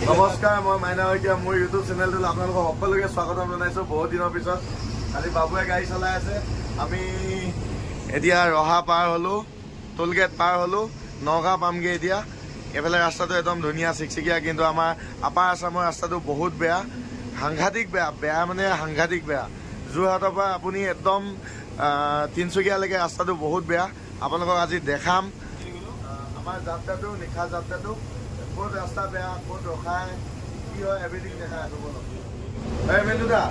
নমস্কাৰ, মই মাইনা শইকীয়া। মোৰ ইউটিউব চেনেলটোত আপোনালোকক সকলোকে স্বাগতম জনাইছোঁ। বহুত দিনৰ পিছত কালি বাবুৱে গাড়ী চলাই আছে। আমি এতিয়া ৰহা পাৰ হ'লোঁ, টোলগেট পাৰ হ'লোঁ, নগাঁও পামগৈ এতিয়া। এইফালে ৰাস্তাটো একদম ধুনীয়া চিকচিকীয়া, কিন্তু আমাৰ আপাৰ আছামৰ ৰাস্তাটো বহুত বেয়া, সাংঘাতিক বেয়া। বেয়া মানে সাংঘাতিক বেয়া। যোৰহাটৰ পৰা আপুনি একদম তিনিচুকীয়ালৈকে ৰাস্তাটো বহুত বেয়া। আপোনালোকক আজি দেখাম আমাৰ যাত্ৰাটো, নিশা যাত্ৰাটো, ক'ত ৰাস্তা বেয়া, ক'ত ৰখায়, কি হয়, এভৰিথিং দেখাই আছোঁ। বলক এই মেন্দুদা,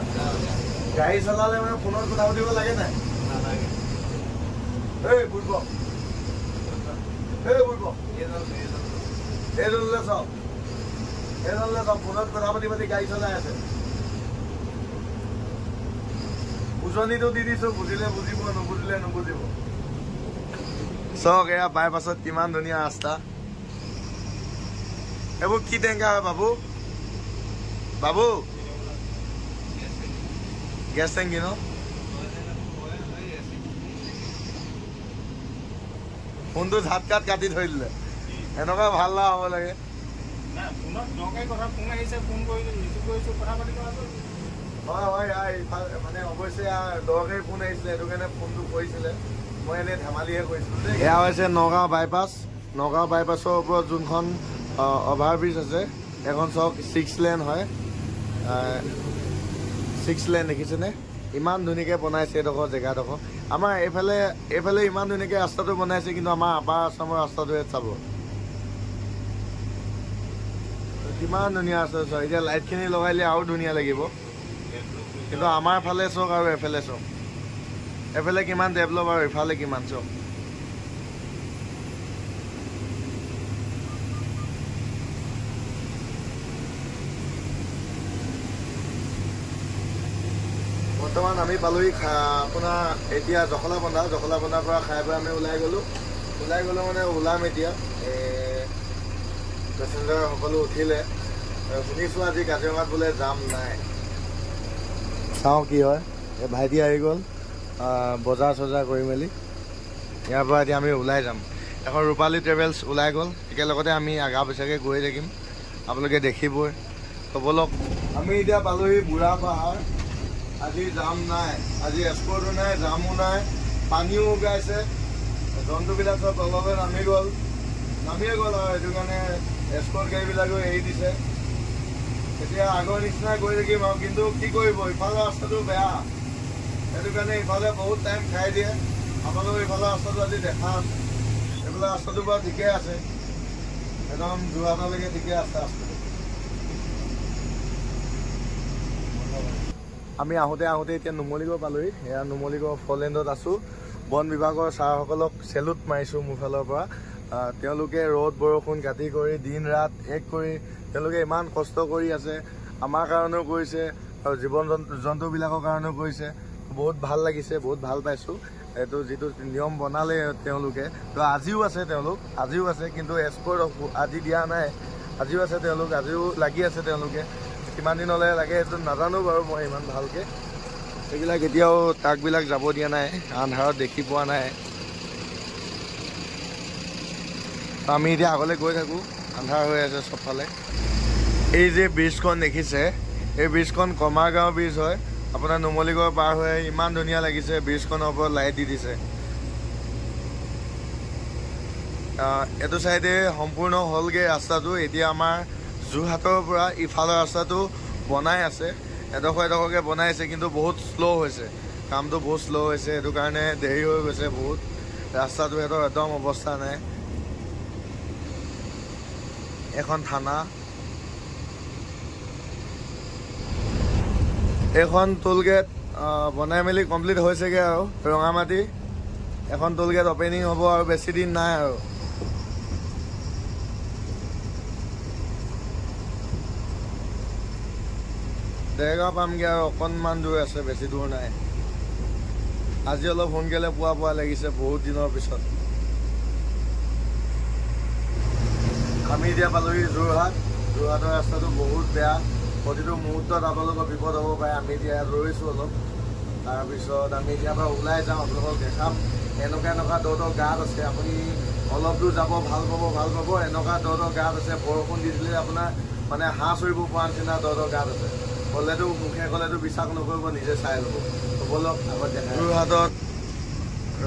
গাড়ী চলালে মানে ফোনত কথা পাতিব লাগে নাই? এই বুঢ় এইজনলৈ চাওক, ফোনত কথা পাতি পাতি গাড়ী চলাই আছে। উজনিটো দি দিছোঁ, বুজিলে বুজিব, নুবুজিলে নুবুজিব। চাওক, এয়া বাইপাছত কিমান ধুনীয়া ৰাস্তা। এইবোৰ কি টেংকাৰ হয় বাবু? বাবু গেছ টেংকি ন? ফোনটো ঝাটকাত কাটি থৈ দিলে। এনেকুৱা ভাল লগা হ'ব লাগে। হয়, মানে অৱশ্যে দৰকাৰী ফোন আহিছিলে, সেইটো কাৰণে ফোনটো কৰিছিলে। মই এনেই ধেমালিহে কৰিছিলোঁ। এয়া হৈছে নগাঁও বাইপাছ। নগাঁও বাইপাছৰ ওপৰত যোনখন অভাৰব্ৰিজ আছে, এখন চাওক, 6 লেন হয়। 6 লেন দেখিছেনে? ইমান ধুনীয়াকৈ বনাইছে এইডোখৰ জেগাডোখৰ। আমাৰ এইফালে ইমান ধুনীয়াকৈ ৰাস্তাটো বনাইছে, কিন্তু আমাৰ আপাৰ আছামৰ ৰাস্তাটোৱে চাব কিমান ধুনীয়া আছে। চাওক, এতিয়া লাইটখিনি লগাই দিলে আৰু ধুনীয়া লাগিব। কিন্তু আমাৰ ফালে চাওক আৰু এফালে চাওক, এফালে কিমান ডেভেলপ আৰু ইফালে কিমান চাওক। বৰ্তমান আমি পালোহি আপোনাৰ এতিয়া জখলাবন্ধাৰ পৰা খাই বৈ আমি ওলাই গ'লোঁ মানে ওলাম এতিয়া। পেচেঞ্জাৰ সকলো উঠিলে। শুনিছোঁ আজি কাজিৰঙাত বোলে জাম নাই। চাওঁ কি হয়। এই ভাইটি আহি গ'ল বজাৰ চজাৰ কৰি মেলি। ইয়াৰ পৰা এতিয়া আমি ওলাই যাম। এখন ৰূপালী ট্ৰেভেলছ ওলাই গ'ল, একেলগতে আমি আগা পিছাকৈ গৈ থাকিম, আপোনালোকে দেখিবই। তো বলক, আমি এতিয়া পালোহি বুঢ়া পাহাৰ। আজি জাম নাই, আজি এক্সপৰ্টো নাই, জামো নাই, পানীও উগাইছে। জন্তুবিলাক চব তললৈ নামিয়ে গ'ল আৰু সেইটো কাৰণে এক্সপৰ্ট গাড়ীবিলাকো এৰি দিছে। এতিয়া আগৰ নিচিনা গৈ থাকিম আৰু, কিন্তু কি কৰিব, ইফালে ৰাস্তাটো বেয়া, সেইটো কাৰণে ইফালে বহুত টাইম খাই দিয়ে। আপোনালোক ইফালে ৰাস্তাটো আজি দেখাম। এইফালে ৰাস্তাটো বাৰু ঠিকে আছে, একদম যোৰহাটলৈকে ঠিকে আছে ৰাস্তাটো। আমি আহোঁতে এতিয়া নুমলীগড় পালোহি। এয়া নুমলীগড় ফৰলেণ্ডত আছোঁ। বন বিভাগৰ ছাৰসকলক চেলুট মাৰিছোঁ মোৰ ফালৰ পৰা। তেওঁলোকে ৰ'দ বৰষুণ কাটি কৰি দিন ৰাত এক কৰি তেওঁলোকে ইমান কষ্ট কৰি আছে। আমাৰ কাৰণেও কৰিছে আৰু জীৱ জন্তুবিলাকৰ কাৰণেও কৰিছে। বহুত ভাল লাগিছে, বহুত ভাল পাইছোঁ। এইটো যিটো নিয়ম বনালে তেওঁলোকে, তো আজিও আছে, কিন্তু এক্সপৰ্ট আজি দিয়া নাই। আজিও আছে তেওঁলোক, আজিও লাগি আছে তেওঁলোকে। কিমান দিনলৈ লাগে সেইটো নাজানো বাৰু মই ইমান ভালকৈ। এইবিলাক এতিয়াও ট্ৰাকবিলাক যাব দিয়া নাই, আন্ধাৰত দেখি পোৱা নাই। আমি এতিয়া আগলৈ গৈ থাকোঁ, আন্ধাৰ হৈ আছে চবফালে। এই যে ব্ৰিজখন দেখিছে, এই ব্ৰিজখন কমাৰগাঁও ব্ৰিজ হয়। আপোনাৰ নুমলীগড় পাৰ হৈ ইমান ধুনীয়া লাগিছে। ব্ৰিজখনৰ ওপৰত লাইট দি দিছে। এইটো চাইডে সম্পূৰ্ণ হ'লগৈ ৰাস্তাটো। এতিয়া আমাৰ যোৰহাটৰ পৰা ইফালৰ ৰাস্তাটো বনাই আছে, এডোখৰকৈ বনাইছে, কিন্তু বহুত শ্ল' হৈছে, কামটো বহুত শ্ল' হৈছে। সেইটো কাৰণে দেৰি হৈ গৈছে বহুত। ৰাস্তাটো সিহঁতৰ একদম অৱস্থা নাই। এখন থানা, এইখন টোলগেট বনাই মেলি কমপ্লিট হৈছেগৈ আৰু ৰঙামাটি। এখন টোলগেট অপেনিং হ'ব আৰু বেছি দিন নাই আৰু। দেৰগাঁও পামগৈ আৰু অকণমান দূৰ আছে, বেছি দূৰ নাই। আজি অলপ সোনকালে পোৱা লাগিছে বহুত দিনৰ পিছত। আমি এতিয়া পালোহি যোৰহাটৰ ৰাস্তাটো বহুত বেয়া। প্ৰতিটো মুহূৰ্তত আপোনালোকৰ বিপদ হ'ব পাৰে। আমি এতিয়া ইয়াত ৰৈছোঁ অলপ, তাৰপিছত আমি এতিয়াৰ পৰা ওলাই যাওঁ, আপোনালোকক দেখাম। এনেকুৱা দ গাঁত আছে, আপুনি অলপ দূৰ যাব ভাল পাব। এনেকুৱা দ গাঁত আছে, বৰষুণ দি দিলে আপোনাৰ মানে হাঁহ চৰিব পৰা নিচিনা দ গাঁত আছে। ক'লেতো মুখে ক'লেতো বিশ্বাস নকৰিব, নিজে চাই ল'ব। ব'লক আগত দেখা। যোৰহাটত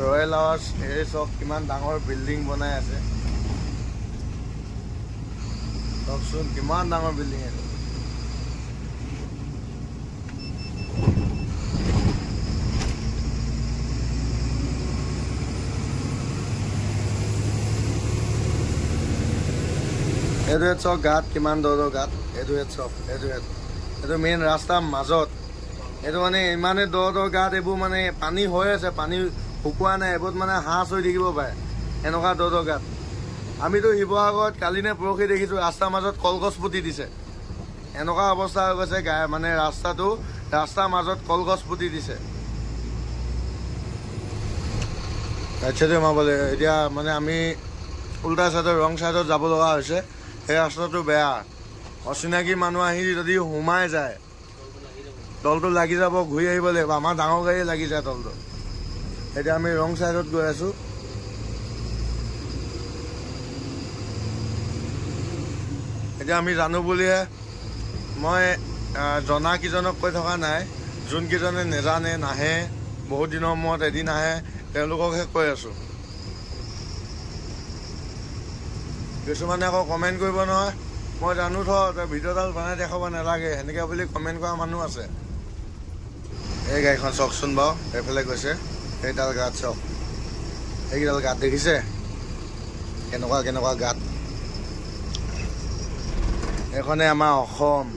ৰয়েল হাউচ এই চব কিমান ডাঙৰ বিল্ডিং বনাই আছে চাওকচোন, কিমান ডাঙৰ বিল্ডিং আছে। এইটো চক গাঁত, কিমান দ গাঁত। এইটো চক, এইটো মেইন ৰাস্তাৰ মাজত। এইটো মানে ইমানে দ গাঁত, এইবোৰ মানে পানী হৈ আছে, পানী শুকোৱা নাই, এইবোৰত মানে হাঁহ চৰি থাকিব পাৰে, এনেকুৱা দ গাঁত। আমিতো শিৱসাগৰত কালি নে পৰহি দেখিছোঁ ৰাস্তাৰ মাজত কলগছ পুতি দিছে, এনেকুৱা অৱস্থা হৈ গৈছে। মানে ৰাস্তাৰ মাজত কলগছ পুতি দিছে। ৰাস্তাটো সোমাবলৈ এতিয়া মানে আমি উল্টা চাইডৰ ৰং চাইডত যাব লগা হৈছে। সেই ৰাস্তাটো বেয়া, অচিনাকি মানুহ আহি যদি সোমাই যায় তলটো লাগি যাব, ঘূৰি আহিব লাগিব। আমাৰ ডাঙৰ গাড়ী লাগি যায় তলটো। এতিয়া আমি ৰং চাইডত গৈ আছোঁ। এতিয়া আমি জানো বুলিহে, মই জনা কেইজনক কৈ থকা নাই, যোনকেইজনে নেজানে নাহে, বহুত দিনৰ মূৰত এদিন আহে, তেওঁলোককহে কৈ আছোঁ। কিছুমানে আকৌ কমেণ্ট কৰিব নহয়, মই জানো তই ভিডিঅ'ডাল বনাই দেখাব নালাগে, সেনেকৈ বুলি কমেণ্ট কৰা মানুহ আছে। এই গাড়ীখন চাওকচোন বাৰু, এইফালে গৈছে, সেইডাল গাঁত চাওক, সেইকেইডাল গাঁত দেখিছে, কেনেকুৱা গাঁত। এইখনে আমাৰ অসম।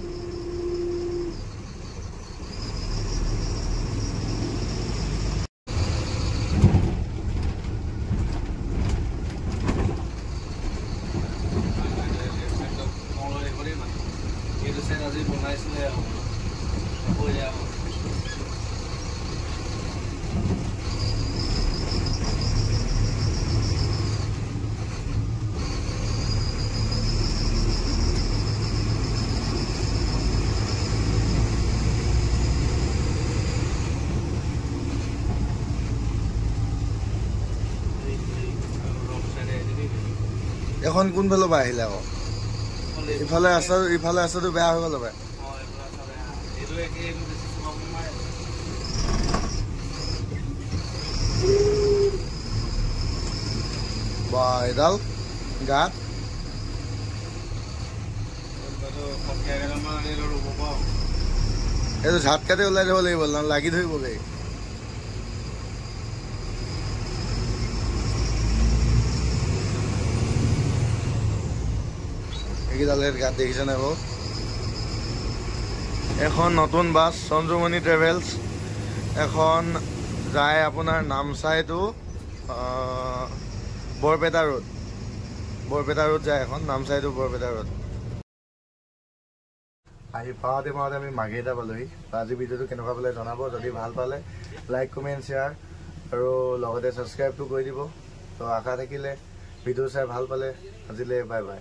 আজি বনাইছিলে এখন কোনফালৰ পৰা আহিলে আকৌ? ইফালে ৰাস্তাটো বেয়া হৈ গ'ল পাই। বা এডাল গাত এইটো ঝাটকাতে ওলাই যাব লাগিব, লাগি ধৰিবগৈ। এইকেইডালেৰ গাত দেখিছে না বাৰু? এখন নতুন বাছ সঞ্জুমণি ট্ৰেভেলছ, এখন যায় আপোনাৰ নামচাই টু বৰপেটা ৰোড যায় এখন, নামচাই টু বৰপেটা ৰোড। আহি পাওঁতে আমি মাৰ্ঘেৰিটা পালোহি। আজি ভিডিঅ'টো কেনেকুৱা পালে জনাব, যদি ভাল পালে লাইক কমেণ্ট শ্বেয়াৰ আৰু লগতে ছাবস্ক্ৰাইবটো কৰি দিব। তো আশা থাকিলে ভিডিঅ' চাই ভাল পালে আজিলৈ বাই বাই।